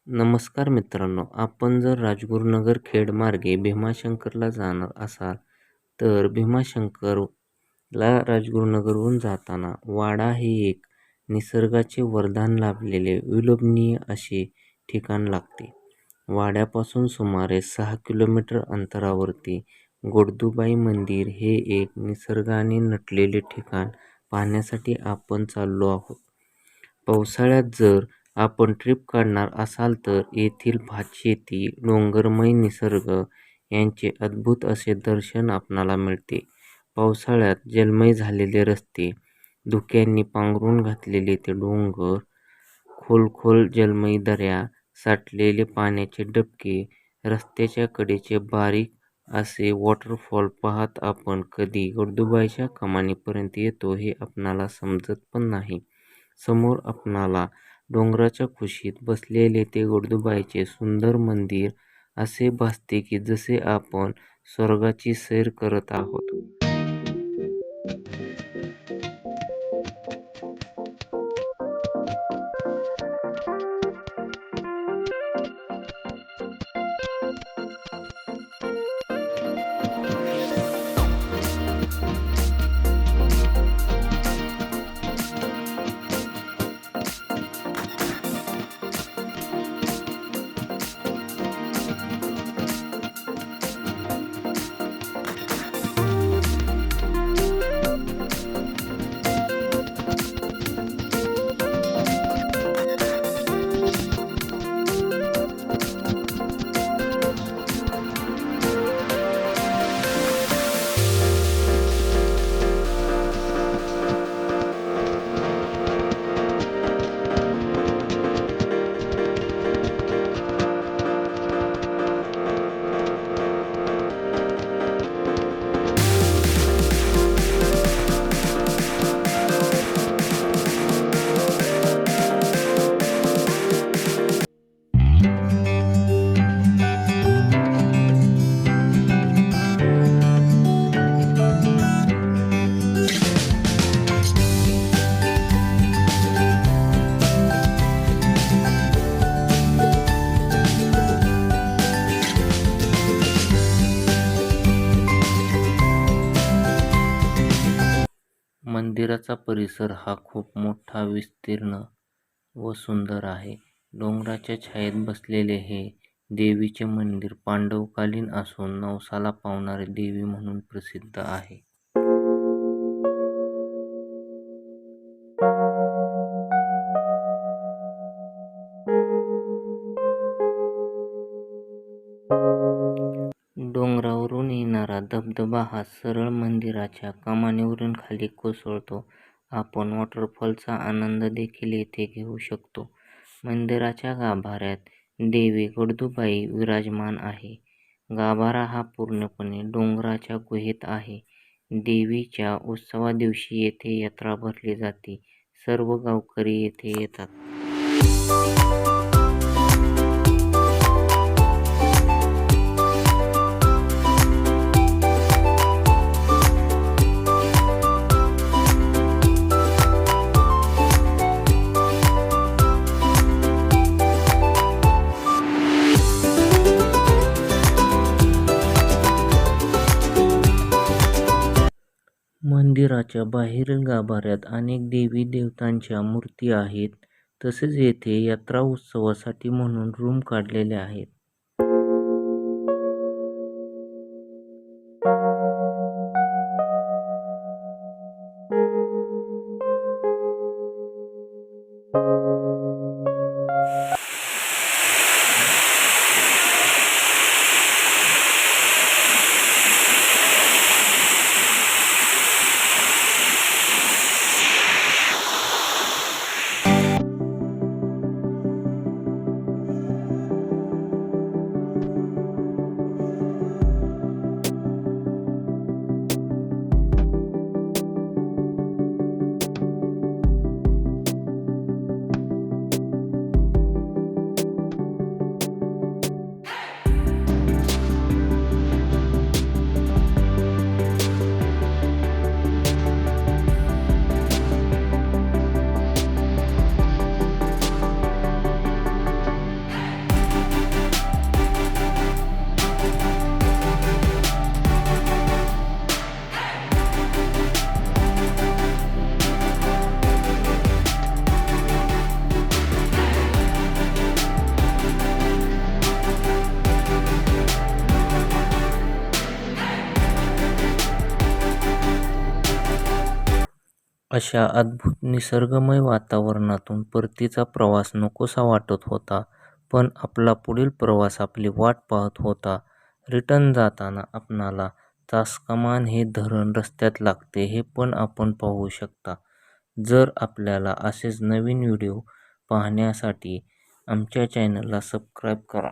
नमस्कार मित्रांनो, आपण जर राजगुरुनगर खेड मार्गे भीमाशंकरला जाणार असाल तर भीमाशंकरला राजगुरुनगरहून जाताना वाडा हे एक निसर्गाचे वरदान लाभलेले विलोभनीय असे ठिकाण लागते. वाड्यापासून सुमारे 6 किलोमीटर अंतरावरती गोडदुबाई मंदिर हे एक निसर्गाने नटलेले ठिकाण पाहण्यासाठी आपण चाललो आहोत. पावसाळ्यात जर आपण ट्रिप काढणार असाल तर येथील भातशेती, डोंगरमय निसर्ग यांचे अद्भुत असे दर्शन आपणाला मिळते. पावसाळ्यात जलमय झालेले रस्ते, धुक्यांनी पांघरून घातलेले ते डोंगर, खोल जलमयी दऱ्या, साठलेले पाण्याचे डबके, रस्त्याच्या कडेचे बारीक असे वॉटरफॉल पाहत आपण कधी गोडदुबाईच्या कमानीपर्यंत येतो हे आपणाला समजत पण नाही. समोर आपणाला डोंगराच्या कुशीत बसलेले ते गोडदुबाईचे सुंदर मंदिर असे भासते की जसे आपण स्वर्गाची सैर करत आहोत. मंदिराचा परिसर हा खूप मोठा, विस्तीर्ण व सुंदर आहे. डोंगराच्या छायेत बसलेले हे देवीचे मंदिर पांडवकालीन असून नवसाला पावणारी देवी म्हणून प्रसिद्ध आहे. डोंगरावरून येणारा धबधबा हा सरळ मंदिराच्या कमानीवरून खाली कोसळतो. आपण वॉटरफॉलचा आनंद देखील येथे घेऊ शकतो. मंदिराच्या गाभाऱ्यात देवी गोडदुबाई विराजमान आहे. गाभारा हा पूर्णपणे डोंगराच्या गुहेत आहे. देवीच्या उत्सवादिवशी येथे यात्रा भरली जाते. सर्व गावकरी येथे येतात. मंदिराच्या बाहेरील गाभाऱ्यात अनेक देवी देवतांच्या मूर्ती आहेत. तसेच येथे यात्रा उत्सवासाठी म्हणून रूम काढलेले आहेत. अशा अद्भुत निसर्गमय वातावरणातून परतीचा प्रवास नकोसा वाटत होता, पण आपला पुढील प्रवास आपली वाट पाहत होता. रिटर्न जाताना आपणाला चासकमान हे धरण रस्त्यात लागते हे पण आपण पाहू शकता. जर आपल्याला असेच नवीन व्हिडिओ पाहण्यासाठी आमच्या चॅनलला सबस्क्राईब करा.